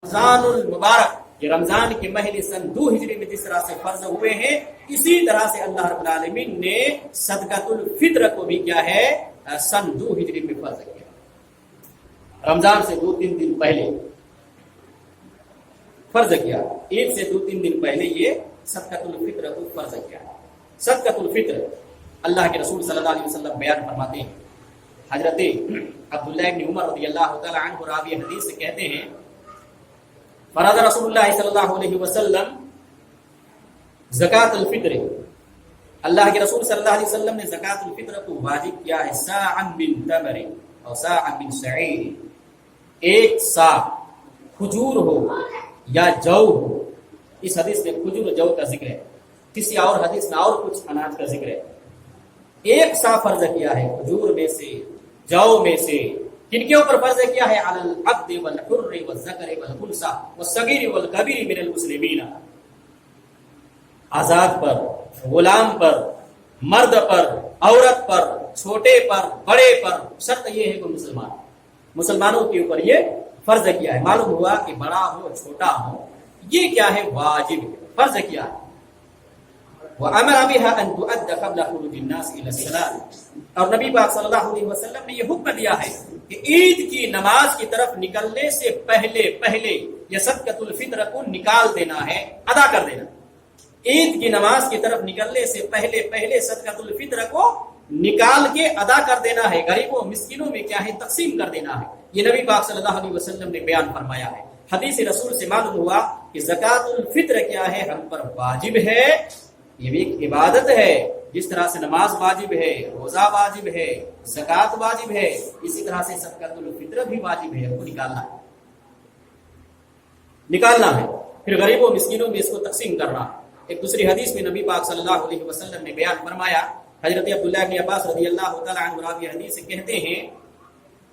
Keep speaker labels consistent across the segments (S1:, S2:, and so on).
S1: رمضان المبارک، یہ رمضان کے مہینے سن 2 ہجری میں جس طرح سے فرض ہوئے ہیں، اسی طرح سے اللہ رب العالمین نے صدقۃ الفطر کو بھی کیا ہے سن 2 ہجری میں فرض کیا، رمضان سے 2-3 دن پہلے فرض کیا، عید سے 2-3 دن پہلے یہ صدقۃ الفطر کو فرض کیا۔ صدقۃ الفطر اللہ کے رسول صلی اللہ علیہ وسلم بیان فرماتے ہیں، حضرت عبداللہ ابن عمر رضی اللہ تعالی عنہ راوی حدیث سے کہتے ہیں، فرض رسول اللہ صلی اللہ علیہ وسلم زکات الفطر، اللہ کے رسول صلی اللہ علیہ وسلم نے زکات الفطر کو واجب کیا ہے، ساعا من تمر اور ساعا من شعیر، 1 سا کھجور ہو یا جو ہو، اس حدیث میں کھجور و جو کا ذکر ہے، کسی اور حدیث میں اور کچھ اناج کا ذکر ہے، 1 سا فرض کیا ہے کھجور میں سے، جو میں سے، کن کے اوپر فرض کیا ہے، علی العبد والحر والذکر والانثى والصغیر والکبیر من المسلمین، آزاد پر، غلام پر، مرد پر، عورت پر، چھوٹے پر، بڑے پر، شرط یہ ہے کہ مسلمانوں کے اوپر یہ فرض کیا ہے۔ معلوم ہوا کہ بڑا ہو چھوٹا ہو یہ کیا ہے واجب فرض کیا ہے۔ وَأَمَرَ بِهَا أَن تُؤَدَّ قَبْلَ خُرُوجِ النَّاسِ إِلَى الصَّلَاةِ، اور نبی پاک صلی اللہ علیہ وسلم نے یہ حکم دیا ہے کہ عید کی نماز کی طرف نکلنے سے پہلے یہ صدقۃ الفطر کو نکال دینا ہے، ادا کر دینا۔ عید کی نماز کی طرف نکلنے سے پہلے صدقۃ الفطر کو نکال کے ادا کر دینا ہے، غریبوں مسکینوں میں کیا ہے تقسیم کر دینا ہے، یہ نبی پاک صلی اللہ علیہ وسلم نے بیان فرمایا ہے۔ حدیث رسول سے معلوم ہوا کہ زکات الفطر کیا ہے ہم پر واجب ہے، یہ بھی ایک عبادت ہے، جس طرح سے نماز واجب ہے، روزہ واجب ہے، زکات واجب ہے، اسی طرح سے صدقۃ الفطر بھی واجب ہے، ہم کو نکالنا ہے، پھر غریبوں مسکینوں میں اس کو تقسیم کرنا ہے۔ ایک دوسری حدیث میں نبی پاک صلی اللہ علیہ وسلم نے بیان فرمایا، حضرت عبداللہ بن عباس رضی اللہ تعالی عنہ راوی حدیث سے کہتے ہیں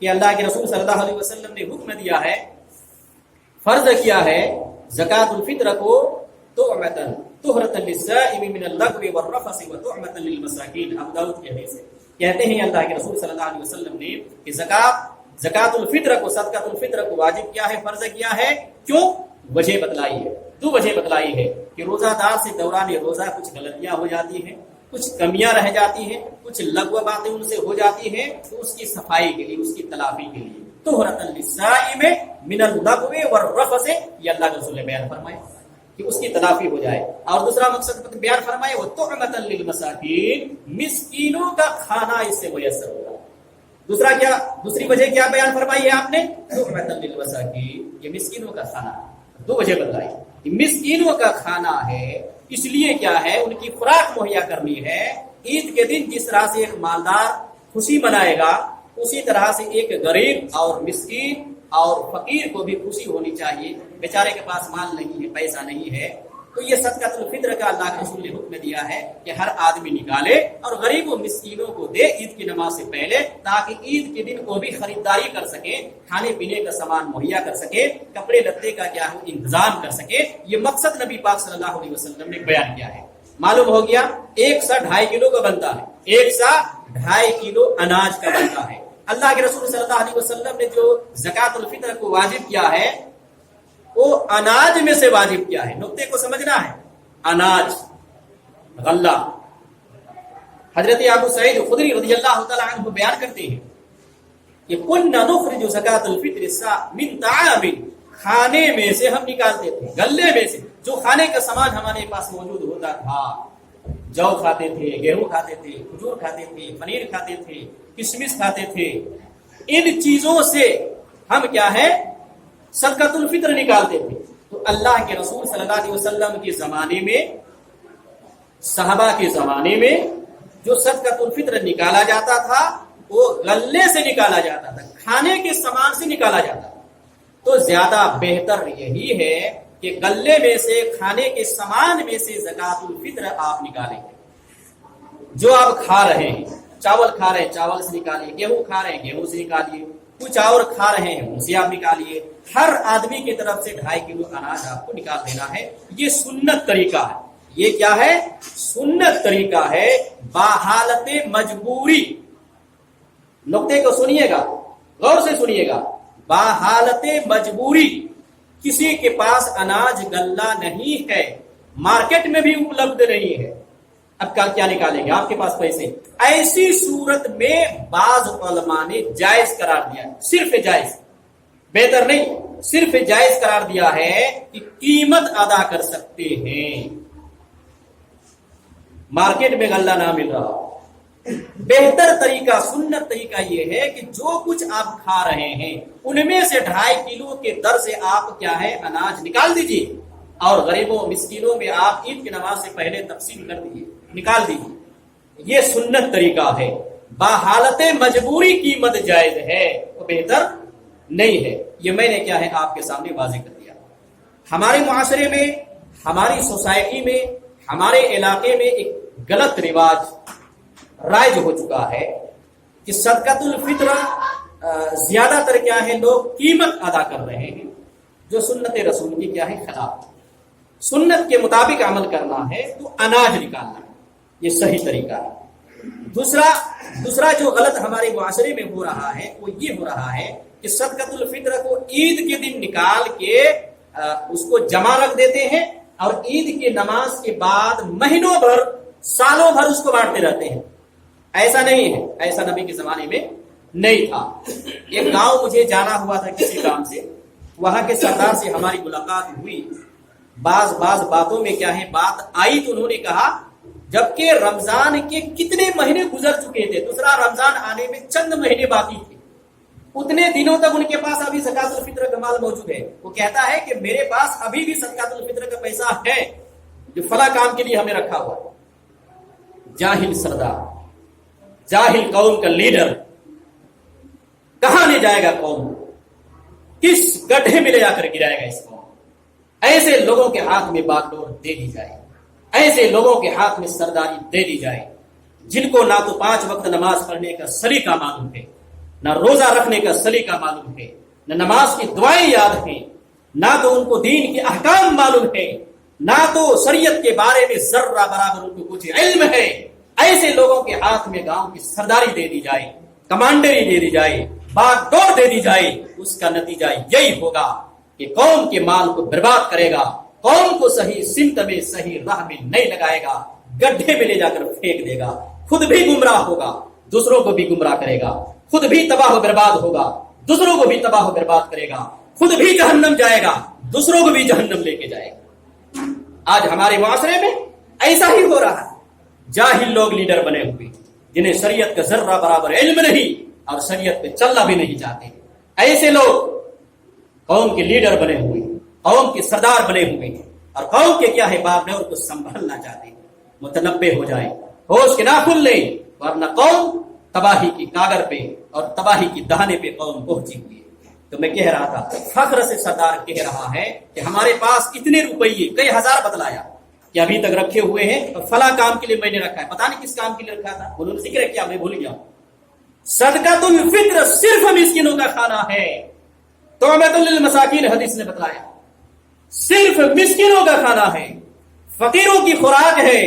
S1: کہ اللہ کے رسول صلی اللہ علیہ وسلم نے حکم دیا ہے، فرض کیا ہے زکات الفطر کو طہرۃ للصائم من اللغو والرفث وطعمۃ للمساکین، ابو داؤد کی حدیث ہے۔ کہتے ہیں اللہ کے رسول صلی اللہ علیہ وسلم نے کہ زکات الفطر کو، صدقۃ الفطر کو واجب کیا ہے، فرض کیا ہے، کیوں؟ وجہ بتلائی ہے، 2 وجہ بتلائی ہے کہ روزہ دار سے دوران روزہ کچھ غلطیاں ہو جاتی ہیں، کچھ کمیاں رہ جاتی ہیں، کچھ لغو باتیں ان سے ہو جاتی ہیں، تو اس کی صفائی کے لیے، اس کی تلافی کے لیے طہرۃ للصائم من اللغو والرفث، یہ اللہ کے رسول نے بیان فرمایا کہ اس کی تلافی ہو جائے۔ اور دوسرا مقصد بیان فرمائے وہ طعمۃ للمساکین، مسکینوں کا کھانا اس سے میسر ہوگا۔ دوسری وجہ کیا بیان فرمائی ہے آپ نے؟ طعمۃ للمساکین، یہ مسکینوں کا کھانا، 2 وجہ بتلائی کہ مسکینوں کا کھانا ہے، اس لیے کیا ہے ان کی خوراک مہیا کرنی ہے۔ عید کے دن جس طرح سے ایک مالدار خوشی منائے گا، اسی طرح سے ایک غریب اور مسکین اور فقیر کو بھی خوشی ہونی چاہیے، بیچارے کے پاس مال نہیں ہے، پیسہ نہیں ہے، تو یہ صدقۃ الفطر کا اللہ کے رسول نے حکم دیا ہے کہ ہر آدمی نکالے اور غریب و مسکینوں کو دے عید کی نماز سے پہلے، تاکہ عید کے دن وہ بھی خریداری کر سکے، کھانے پینے کا سامان مہیا کر سکے، کپڑے لتے کا کیا ہے انتظام کر سکے۔ یہ مقصد نبی پاک صلی اللہ علیہ وسلم نے بیان کیا ہے۔ معلوم ہو گیا 1 سا 2.5 کلو کا بنتا ہے، 1 سا 2.5 کلو اناج کا بنتا ہے۔ اللہ کے رسول صلی اللہ علیہ وسلم نے جو زکات الفطر کو واجب کیا ہے وہ اناج میں سے واجب کیا ہے، نقطے کو سمجھنا ہے، اناج، غلہ۔ حضرت ابو سعید خدری رضی اللہ تعالی عنہ بیان کرتے ہیں کہ كنا نخرج زکات الفطر من طعام، کھانے میں سے ہم نکالتے تھے، غلے میں سے، جو کھانے کا سامان ہمارے پاس موجود ہوتا تھا، جو کھاتے تھے، گیہوں کھاتے تھے، کھجور کھاتے تھے، پنیر کھاتے تھے، کشمش کھاتے تھے، ان چیزوں سے ہم کیا ہے صدقۃ الفطر نکالتے تھے۔ تو اللہ کے رسول صلی اللہ علیہ وسلم کے زمانے میں، صحابہ کے زمانے میں جو صدقۃ الفطر نکالا جاتا تھا وہ غلے سے نکالا جاتا تھا، کھانے کے سامان سے نکالا جاتا تھا۔ تو زیادہ بہتر یہی ہے کہ غلے میں سے، کھانے کے سامان میں سے زکات الفطر آپ نکالیں، جو آپ کھا رہے ہیں، چاول کھا رہے ہیں چاول سے نکالیے، گیہوں کھا رہے ہیں گیہوں سے نکالیے، کچھ اور کھا رہے ہیں ان سے آپ نکالیے، ہر آدمی کی طرف سے 2.5 کلو اناج آپ کو نکال دینا ہے۔ یہ سنت طریقہ ہے، یہ کیا ہے؟ سنت طریقہ ہے، باحالت مجبوری۔ نقطے کو سنیے گا، غور سے سنیے گا، باحالت مجبوری، کسی کے پاس اناج غلہ نہیں ہے، مارکیٹ میں بھی اپلبدھ نہیں ہے، اب کیا نکالیں گے؟ آپ کے پاس پیسے، ایسی صورت میں بعض علماء نے جائز قرار دیا، صرف جائز، بہتر نہیں، صرف جائز قرار دیا ہے کہ قیمت ادا کر سکتے ہیں، مارکیٹ میں غلہ نہ مل رہا۔ بہتر طریقہ، سنت طریقہ یہ ہے کہ جو کچھ آپ کھا رہے ہیں ان میں سے 2.5 کلو کے در سے آپ کیا ہے اناج نکال دیجئے، اور غریبوں مسکینوں میں آپ عید کی نماز سے پہلے تقسیم کر دیجئے، نکال دیجئے، یہ سنت طریقہ ہے۔ بحالت مجبوری قیمت جائز ہے، وہ بہتر نہیں ہے، یہ میں نے کیا ہے آپ کے سامنے واضح کر دیا۔ ہمارے معاشرے میں، ہماری سوسائٹی میں، ہمارے علاقے میں ایک غلط رواج رائج ہو چکا ہے کہ صدقۃ الفطر زیادہ تر کیا ہے لوگ قیمت ادا کر رہے ہیں، جو سنت رسول کی کیا ہے خلاف۔ سنت کے مطابق عمل کرنا ہے تو اناج نکالنا ہے، یہ صحیح طریقہ ہے۔ دوسرا جو غلط ہمارے معاشرے میں ہو رہا ہے وہ یہ ہو رہا ہے کہ صدقۃ الفطر کو عید کے دن نکال کے اس کو جمع رکھ دیتے ہیں، اور عید کی نماز کے بعد مہینوں بھر، سالوں بھر اس کو بانٹتے رہتے ہیں۔ ایسا نہیں ہے، ایسا نبی کے زمانے میں نہیں تھا۔ ایک گاؤں مجھے جانا ہوا تھا کسی کام سے، وہاں کے سردار سے ہماری ملاقات ہوئی، بعض باتوں میں کیا ہے بات آئی تو انہوں نے کہا جبکہ رمضان کے کتنے مہینے گزر چکے تھے، دوسرا رمضان آنے میں چند مہینے باقی تھے، اتنے دنوں تک ان کے پاس ابھی زکات الفطر کا مال موجود ہے۔ وہ کہتا ہے کہ میرے پاس ابھی بھی زکات الفطر کا پیسہ ہے جو فلاں کام کے لیے ہمیں رکھا ہوا۔ جاہل سردار، جاہل قوم کا لیڈر کہاں لے جائے گا قوم، کس گڈھے میں لے جا کر گرائے گا اس قوم؟ ایسے لوگوں کے ہاتھ میں باغڈور دے دی جائے، ایسے لوگوں کے ہاتھ میں سرداری دے دی جائے جن کو نہ تو 5 وقت نماز پڑھنے کا سلیقہ معلوم ہے، نہ روزہ رکھنے کا سلیقہ معلوم ہے، نہ نماز کی دعائیں یاد ہیں، نہ تو ان کو دین کے احکام معلوم ہے، نہ تو شریعت کے بارے میں ذرہ برابر ان کو کچھ علم ہے۔ ایسے لوگوں کے ہاتھ میں گاؤں کی سرداری دے دی جائے، کمانڈری دے دی جائے، باغ ڈور دے دی جائے، اس کا نتیجہ یہی ہوگا کہ قوم کے مال کو برباد کرے گا، قوم کو صحیح سمت میں، صحیح راہ میں نہیں لگائے گا، گڈھے میں لے جا کر پھینک دے گا، خود بھی گمراہ ہوگا، دوسروں کو بھی گمراہ کرے گا، خود بھی تباہ و برباد ہوگا، دوسروں کو بھی تباہ و برباد کرے گا، خود بھی جہنم جائے گا، دوسروں کو بھی جہنم لے کے جائے گا۔ آج ہمارے معاشرے میں ایسا ہی ہو رہا ہے، جاہل لوگ لیڈر بنے ہوئے جنہیں شریعت کا ذرہ برابر علم نہیں اور شریعت پہ چلنا بھی نہیں چاہتے، ایسے لوگ قوم کے لیڈر بنے ہوئے، قوم کے سردار بنے ہوئے ہیں، اور قوم کے کیا ہے باغڈور کو سنبھالنا چاہتے ہیں۔ متنبہ ہو جائیں، ہوش کے ناخن لیں، ورنہ قوم تباہی کی کاغر پہ اور تباہی کی دہانے پہ قوم پہنچی ہوئی ہے۔ تو میں کہہ رہا تھا، فخر سے سردار کہہ رہا ہے کہ ہمارے پاس اتنے روپیے، کئی ہزار بتلایا کہ ابھی تک رکھے ہوئے ہیں، اور فلاں کام کے لیے میں نے رکھا ہے، پتہ نہیں کس کام کے لیے رکھا تھا، انہوں نے ذکر کیا، میں بھول گیا۔ صدقۃ الفطر صرف مسکینوں کا کھانا ہے، طعمۃ للمساکین حدیث نے بتلایا، صرف مسکینوں کا کھانا ہے، فقیروں کی خوراک ہے،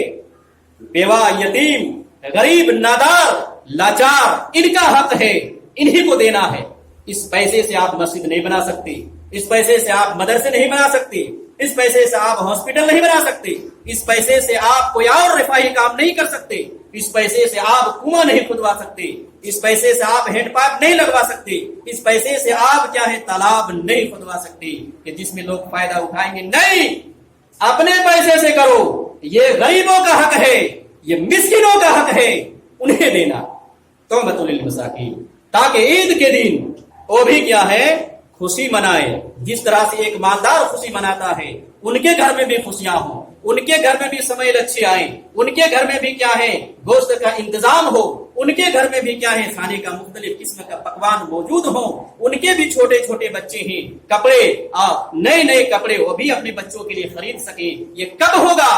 S1: بیوہ، یتیم، غریب، نادار، لاچار، ان کا حق ہے، انہی کو دینا ہے۔ اس پیسے سے آپ مسجد نہیں بنا سکتے، اس پیسے سے آپ مدرسے نہیں بنا سکتے، اس پیسے سے آپ ہاسپٹل نہیں بنا سکتے، اس پیسے سے آپ کوئی اور رفاہی کام نہیں کر سکتے، اس پیسے سے آپ کنواں نہیں کھدوا سکتے، اس پیسے سے آپ ہینڈ پمپ نہیں لگوا سکتے، اس پیسے سے آپ کیا ہے تالاب نہیں کھدوا سکتے کہ جس میں لوگ فائدہ اٹھائیں گے، نہیں، اپنے پیسے سے کرو۔ یہ غریبوں کا حق ہے، یہ مسکینوں کا حق ہے، انہیں دینا، طعمۃ للمساکین، تاکہ عید کے دن وہ بھی کیا ہے خوشی منائے، جس طرح سے ایک مالدار خوشی مناتا ہے، ان کے گھر میں بھی خوشیاں ہوں، ان کے گھر میں بھی سمیل اچھے آئیں، ان کے گھر میں بھی کیا ہے گوشت کا انتظام ہو، ان کے گھر میں بھی کیا ہے کھانے کا مختلف قسم کا پکوان موجود ہوں، ان کے بھی چھوٹے چھوٹے بچے ہیں، کپڑے، نئے نئے کپڑے وہ بھی اپنے بچوں کے لیے خرید سکیں۔ یہ کب ہوگا؟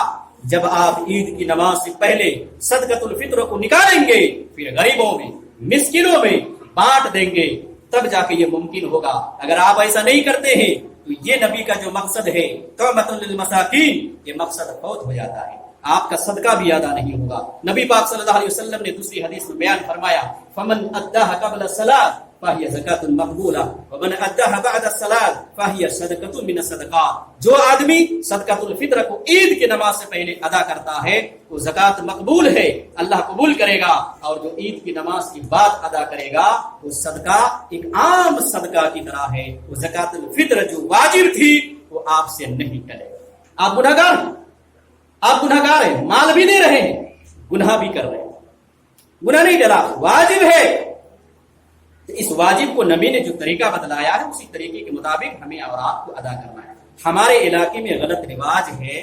S1: جب آپ عید کی نماز سے پہلے صدقۃ الفطر کو نکالیں گے، پھر غریبوں میں، مسکینوں میں بانٹ دیں گے، تب جا کے یہ ممکن ہوگا۔ اگر آپ ایسا نہیں کرتے ہیں تو یہ نبی کا جو مقصد ہے طعمۃ للمساکین، یہ مقصد فوت ہو جاتا ہے، آپ کا صدقہ بھی ادا نہیں ہوگا۔ نبی پاک صلی اللہ علیہ وسلم نے دوسری حدیث میں بیان فرمایا، فمن اداها قبل الصلاۃ فهي زکات مقبولہ ومن اداها بعد الصلاۃ فهي صدقۃ من الصدقات. جو آدمی صدقۃ الفطر کو عید کی نماز سے پہلے ادا کرتا ہے وہ زکات مقبول ہے، اللہ قبول کرے گا. اور جو عید کی نماز کے بعد ادا کرے گا وہ صدقہ ایک عام صدقہ کی طرح ہے. وہ زکات الفطر جو واجب تھی وہ آپ سے نہیں ٹلے گا. آپ گنہگار ہیں، مال بھی دے رہے ہیں، گناہ بھی کر رہے ہیں، گناہ نہیں ڈلا، واجب ہے. اس واجب کو نبی نے جو طریقہ بتلایا ہے اسی طریقے کے مطابق ہمیں اور آپ کو ادا کرنا ہے. ہمارے علاقے میں غلط رواج ہے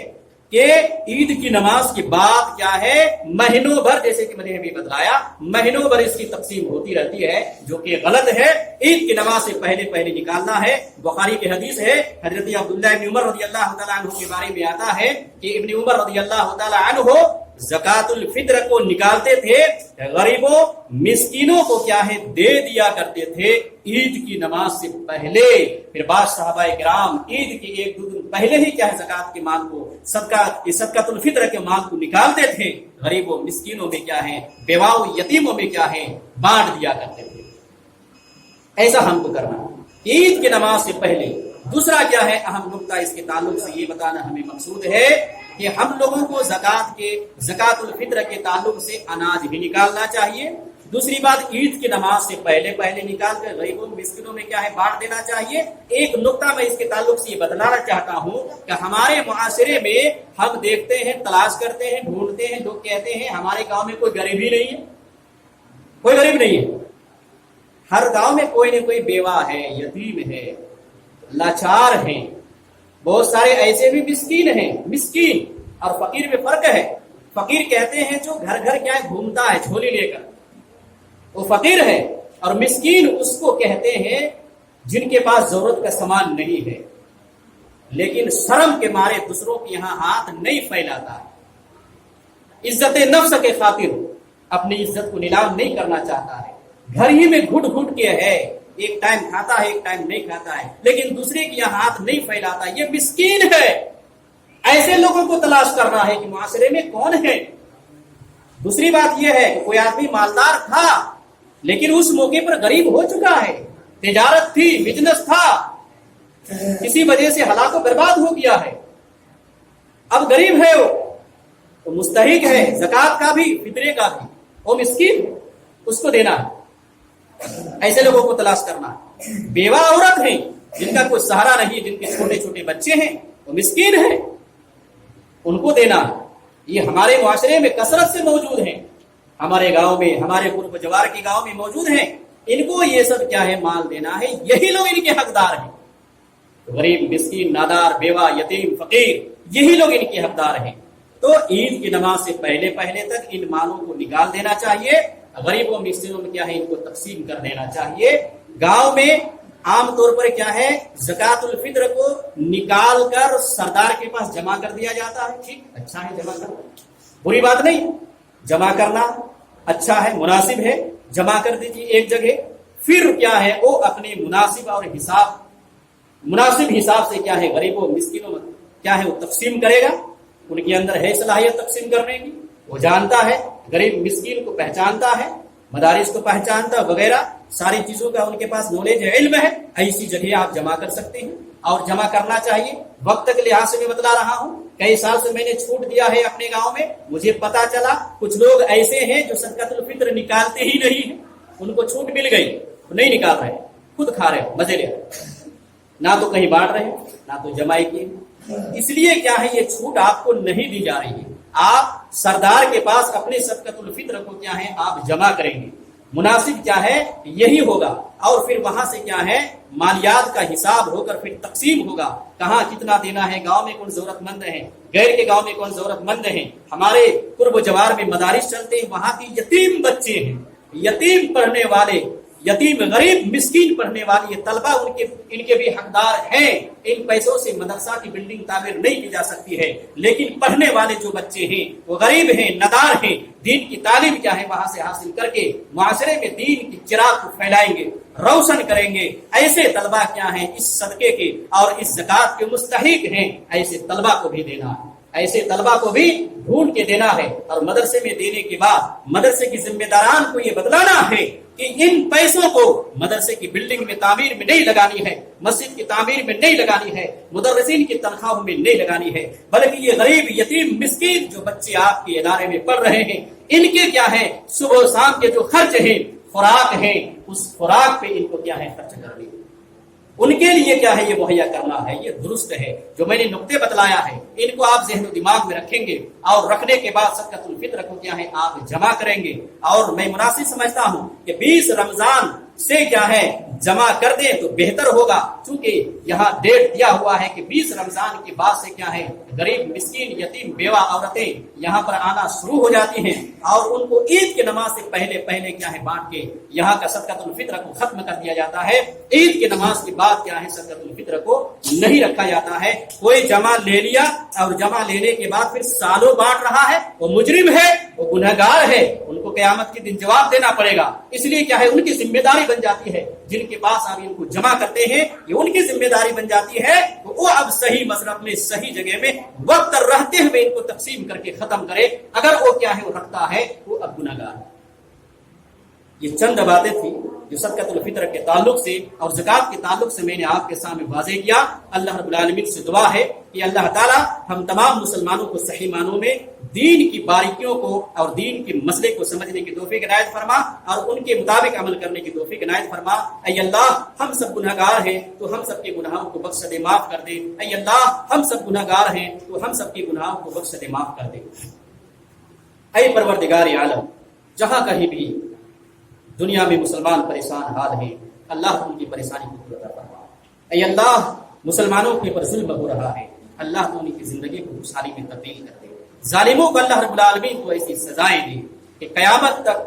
S1: کہ عید کی نماز کے بعد کیا ہے مہینوں بھر، جیسے کہ میں نے ابھی بتلایا، مہینوں بھر اس کی تقسیم ہوتی رہتی ہے، جو کہ غلط ہے. عید کی نماز سے پہلے نکالنا ہے. بخاری کی حدیث ہے، حضرت عبداللہ ابن عمر رضی اللہ تعالیٰ عنہ کے بارے میں آتا ہے کہ ابن عمر رضی اللہ تعالیٰ عنہ زکات الفطر کو نکالتے تھے، غریبوں مسکینوں کو کیا ہے دے دیا کرتے تھے عید کی نماز سے پہلے. پھر بعض صحابہ کرام عید کے ایک دو دن پہلے ہی کیا ہے زکات کے مال کو، صدقۃ الفطر کے مال کو نکالتے تھے، غریبوں مسکینوں میں کیا ہے، بیواؤں یتیموں میں کیا ہے بانٹ دیا کرتے تھے. ایسا ہم کو کرنا عید کی نماز سے پہلے. دوسرا کیا ہے اہم نقطہ اس کے تعلق سے یہ بتانا ہمیں مقصود ہے کہ ہم لوگوں کو زکات الفطر کے تعلق سے اناج بھی نکالنا چاہیے. دوسری بات عید کی نماز سے پہلے نکال کر غریبوں مسکینوں میں کیا ہے بانٹ دینا چاہیے. ایک نقطہ میں اس کے تعلق سے یہ بتلانا چاہتا ہوں کہ ہمارے معاشرے میں ہم دیکھتے ہیں، تلاش کرتے ہیں، ڈھونڈتے ہیں، لوگ کہتے ہیں ہمارے گاؤں میں کوئی غریب ہی نہیں ہے، کوئی غریب نہیں ہے. ہر گاؤں میں کوئی نہ کوئی بیوہ ہے، یتیم ہے، لاچار ہیں. بہت سارے ایسے بھی مسکین ہیں. مسکین اور فقیر میں فرق ہے. فقیر کہتے ہیں جو گھر گھر کیا ہے گھومتا ہے جھولی لے کر، وہ فقیر ہے. اور مسکین اس کو کہتے ہیں جن کے پاس ضرورت کا سامان نہیں ہے لیکن شرم کے مارے دوسروں کے یہاں ہاتھ نہیں پھیلاتا ہے، عزت نفس کے خاطر اپنی عزت کو نیلام نہیں کرنا چاہتا ہے، گھر ہی میں گھٹ گھٹ کے ہے، ایک ٹائم کھاتا ہے ایک ٹائم نہیں کھاتا ہے لیکن دوسرے کے یہاں ہاتھ نہیں پھیلاتا، یہ مسکین ہے. ایسے لوگوں کو تلاش کرنا ہے کہ معاشرے میں کون ہے. دوسری بات یہ ہے کہ کوئی آدمی مالدار تھا لیکن اس موقع پر غریب ہو چکا ہے، تجارت تھی، بزنس تھا، کسی وجہ سے ہلاک و برباد ہو گیا ہے، اب غریب ہے، وہ مستحق ہے زکات کا بھی فطرے کا بھی، وہ مسکین اس کو دینا ہے. ایسے لوگوں کو تلاش کرنا. بیوہ عورت ہیں جن کا کوئی سہارا نہیں، جن کے چھوٹے چھوٹے بچے ہیں، وہ مسکین ہیں، ان کو دینا. یہ ہمارے معاشرے میں کثرت سے موجود ہیں، ہمارے گاؤں میں، ہمارے قرب جوار کے گاؤں میں موجود ہیں. ان کو یہ سب کیا ہے مال دینا ہے، یہی لوگ ان کے حقدار ہیں. غریب مسکین نادار بیوہ یتیم فقیر یہی لوگ ان کے حقدار ہیں. تو عید کی نماز سے پہلے تک ان مالوں کو نکال دینا چاہیے. غریبوں مسکینوں میں کیا ہے ان کو تقسیم کر دینا چاہیے. گاؤں میں عام طور پر کیا ہے زکات الفطر کو نکال کر سردار کے پاس جمع کر دیا جاتا ہے. ٹھیک، اچھا ہے جمع کرنا، بری بات نہیں، جمع کرنا اچھا ہے، مناسب ہے، جمع کر دیجیے ایک جگہ. پھر کیا ہے وہ اپنے مناسب حساب سے کیا ہے غریبوں مسکینوں میں کیا ہے وہ تقسیم کرے گا. ان کے اندر ہے صلاحیت تقسیم کرنے کی، وہ جانتا ہے، غریب مسکین کو پہچانتا ہے، مدارس کو پہچانتا وغیرہ ساری چیزوں کا ان کے پاس نالج ہے، علم ہے. ایسی جگہ آپ جمع کر سکتے ہیں اور جمع کرنا چاہیے. وقت کے لحاظ سے میں بتلا رہا ہوں، کئی سال سے میں نے چھوٹ دیا ہے اپنے گاؤں میں. مجھے پتا چلا کچھ لوگ ایسے ہیں جو صدقۃ الفطر نکالتے ہی نہیں ہیں، ان کو چھوٹ مل گئی، نہیں نکال رہے، خود کھا رہے، مزے لے رہے، نہ تو کہیں بانٹ رہے نہ تو جمع کیے. اس لیے کیا ہے یہ چھوٹ آپ کو نہیں دی جا رہی ہے. آپ سردار کے پاس اپنے صدقۃ الفطر کو کیا ہے آپ جمع کریں گے. مناسب کیا ہے یہی ہوگا. اور پھر وہاں سے کیا ہے مالیات کا حساب ہو کر پھر تقسیم ہوگا، کہاں کتنا دینا ہے، گاؤں میں کون ضرورت مند ہیں، غیر کے گاؤں میں کون ضرورت مند ہیں. ہمارے قرب و جوار میں مدارس چلتے ہیں، وہاں کی یتیم بچے ہیں، یتیم پڑھنے والے، یتیم غریب مسکین پڑھنے والے یہ طلبہ ان کے بھی حقدار ہیں. ان پیسوں سے مدرسہ کی بلڈنگ تعمیر نہیں کی جا سکتی ہے لیکن پڑھنے والے جو بچے ہیں وہ غریب ہیں، ندار ہیں، دین کی تعلیم کیا ہے وہاں سے حاصل کر کے معاشرے میں دین کی چراغ کو پھیلائیں گے، روشن کریں گے. ایسے طلبہ کیا ہیں اس صدقے کے اور اس زکات کے مستحق ہیں. ایسے طلبہ کو بھی دینا ہے، ایسے طلبہ کو بھی ڈھونڈ کے دینا ہے. اور مدرسے میں دینے کے بعد مدرسے کی ذمہ داران کو یہ بتلانا ہے کہ ان پیسوں کو مدرسے کی بلڈنگ میں تعمیر میں نہیں لگانی ہے، مسجد کی تعمیر میں نہیں لگانی ہے، مدرسین کی تنخواہوں میں نہیں لگانی ہے، بلکہ یہ غریب یتیم مسکین جو بچے آپ کے ادارے میں پڑھ رہے ہیں، ان کے کیا ہے صبح و شام کے جو خرچ ہیں، خوراک ہیں، اس خوراک پہ ان کو کیا ہے خرچ کرنی، ان کے لیے کیا ہے یہ مہیا کرنا ہے، یہ درست ہے۔ جو میں نے نقطے بتلایا ہے ان کو آپ ذہن و دماغ میں رکھیں گے اور رکھنے کے بعد صدقۃ الفطر کو کیا ہے آپ جمع کریں گے، اور میں مناسب سمجھتا ہوں کہ 20 رمضان سے کیا ہے جمع کر دیں تو بہتر ہوگا، چونکہ یہاں ڈیٹ دیا ہوا ہے کہ 20 رمضان کے بعد سے کیا ہے غریب مسکین یتیم بیوہ عورتیں یہاں پر آنا شروع ہو جاتی ہیں، اور ان کو عید کی نماز سے پہلے کیا ہے بانٹ کے یہاں کا صدقۃ الفطر کو ختم کر دیا جاتا ہے۔ عید کی نماز کے بعد کیا ہے صدقۃ الفطر کو نہیں رکھا جاتا ہے۔ کوئی جمع لے لیا اور جمع لینے کے بعد پھر سالوں بانٹ رہا ہے، وہ مجرم ہے، وہ گنہگار ہے، ان کو قیامت کے دن جواب دینا پڑے گا۔ اس لیے کیا ہے ان کی ذمہ داری بن جاتی ہے، جن کے پاس آپ ان کو جمع کرتے ہیں یہ ان کی ذمہ داری بن جاتی ہے کہ وہ اب صحیح مصرف میں صحیح جگہ میں وقت رہتے ہوئے ان کو تقسیم کر کے ختم کرے، اگر وہ کیا ہے وہ رکھتا ہے وہ اب گنہگار ہے۔ یہ چند باتیں تھیں جو صدقۃ الفطر کے تعلق سے اور زکوٰۃ کے تعلق سے میں نے آپ کے سامنے واضح کیا۔ اللہ رب العالمین سے دعا ہے کہ اللہ تعالی ہم تمام مسلمانوں کو صحیح معنوں میں دین کی باریکیوں کو اور دین کے مسئلے کو سمجھنے کی توفیق عنایت فرما اور ان کے مطابق عمل کرنے کی توفیق عنایت فرما۔ اے اللہ ہم سب گنہگار ہیں تو ہم سب کے گناہوں کو بخش دے، معاف کر دے۔ اے اللہ ہم سب گنہگار ہیں تو ہم سب کے گناہوں کو بخش دے، معاف کر دے۔ اے پروردگار عالم، جہاں کہیں بھی دنیا میں مسلمان پریشان حال ہیں، اللہ ان کی پریشانی کو پورا فرما۔ اے اللہ مسلمانوں کے اوپر ظلم ہو رہا ہے، اللہ تو ان کی زندگی کو خوشحالی میں تبدیل کر دے۔ ظالموں کو اللہ رب العالمین کو ایسی سزائیں دے کہ قیامت تک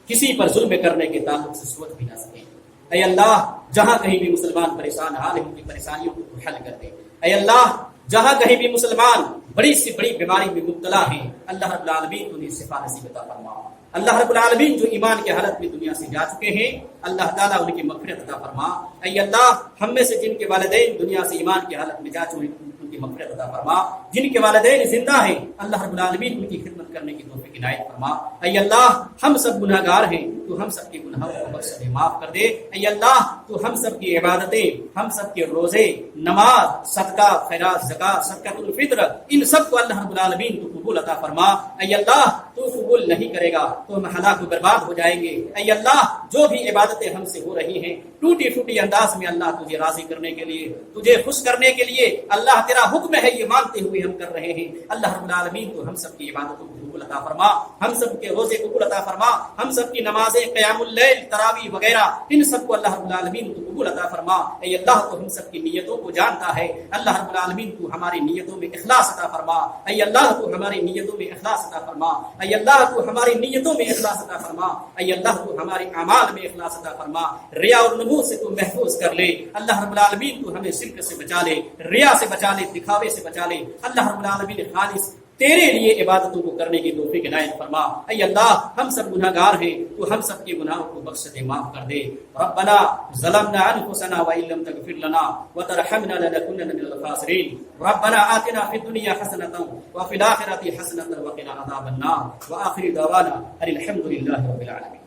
S1: کسی پر ظلم کرنے کے تعلق سے سوچ بھی نہ سکے۔ اے اللہ جہاں کہیں بھی مسلمان پریشان حال ہیں ان کی پریشانیوں کو حل کر دے۔ اے اللہ جہاں کہیں بھی مسلمان بڑی سے بڑی بیماری میں مبتلا ہیں، اللہ رب العالمین انہیں شفا نصیب عطا فرما۔ اللہ رب العالمین جو ایمان کے حالت میں دنیا سے جا چکے ہیں، اللہ تعالیٰ ان کی مغفرت عطا فرما۔ اے اللہ ہم میں سے جن کے والدین دنیا سے ایمان کی حالت میں جا چکے ہیں ان کی مغفرت عطا فرما، جن کے والدین زندہ ہیں اللہ رب العالمین ان کی خدمت کرنے کی توفیق عنایت فرما۔ اے اللہ ہم سب گنہگار ہیں تو ہم سب کے گناہوں کو بخش دے، معاف کر دے۔ اے اللہ تو ہم سب کی عبادتیں، ہم سب کے روزے، نماز، صدقہ، خیرات، زکوٰۃ، صدقۃ الفطر، ان سب کو اللہ رب العالمین تو قبول عطا فرما۔ اے اللہ تو قبول نہیں کرے گا تو ہم ہلاک و برباد ہو جائیں گے۔ اے اللہ جو بھی عبادتیں ہم سے ہو رہی ہیں ٹوٹی پھوٹی انداز میں اللہ تجھے راضی کرنے کے لیے، تجھے خوش کرنے کے لیے اللہ تیرا حکم ہے یہ مانتے ہوئے ہم کر رہے ہیں، اللہ رب العالمین تو ہم سب کی عبادتوں کو قبول عطا فرما، ہم سب کے روزے قبول عطا فرما، ہم سب کی نمازیں، قیام اللیل، تراویح وغیرہ ان سب کو اللہ رب العالمین تو قبول عطا فرما۔ اے اللہ تو ہم سب کی نیتوں کو جانتا ہے، اللہ رب العالمین تو ہماری نیتوں میں اخلاص عطا فرما۔ اے اللہ تو ہماری نیتوں میں اخلاص عطا فرما۔ اے اللہ تو ہماری نیتوں میں اخلاص عطا فرما۔ اے اللہ تو ہمارے اعمال میں اخلاص عطا فرما۔ ریا اور نمود سے تو محفوظ کر لے، اللہ رب العالمین تو ہمیں شرک سے بچا لے، ریا سے بچا لے، دکھاوے سے بچا لے، اللہ رب العالمین خالص تیرے لیے عبادتوں کو کرنے کی توفیق عنایت فرما۔ اے اللہ ہم سب گنہگار ہیں تو ہم سب کے گناہوں کو بخش دے، معاف کر دے۔ ربنا ظلمنا انفسنا وان لم تغفر لنا وترحمنا لنكونن من الخاسرين ربنا آتنا في الدنيا حسنة وفي الآخرة حسنة وقنا عذاب النار وآخر دعوانا ان الحمد لله رب العالمين۔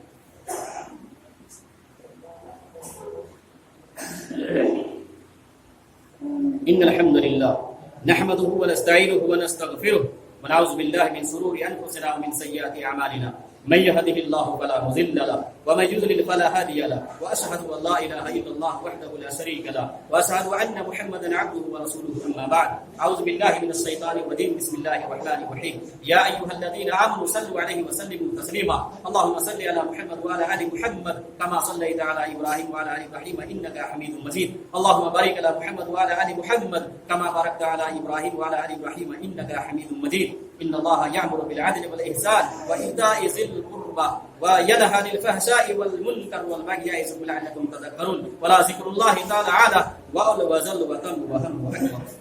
S1: ان الحمد لله نحمده ونستعينه ونستغفره ونعوذ بالله من شرور انفسنا ومن سيئات اعمالنا من يهده الله فلا مضل له ومن يضلل فلا هادي له واشهد ان لا اله الا الله وحده لا شريك له واشهد ان محمدا عبده ورسوله اما بعد اعوذ بالله من الشيطان الرجيم بسم الله الرحمن الرحيم يا ايها الذين امنوا صلوا عليه وسلموا تسليما اللهم صل على محمد وعلى ال محمد كما صليت على ابراهيم وعلى ال ابراهيم انك حميد مجيد اللهم بارك على محمد وعلى ال محمد كما باركت على ابراهيم وعلى ال ابراهيم انك حميد مجيد ان الله يأمر بالعدل والاحسان وايتاء ذي القربى وينهى عن الفحشاء والمنكر والبغي يعظكم لعلكم تذكرون ولذكر الله تعالى وأعلى وجل وتم وهم وأكبر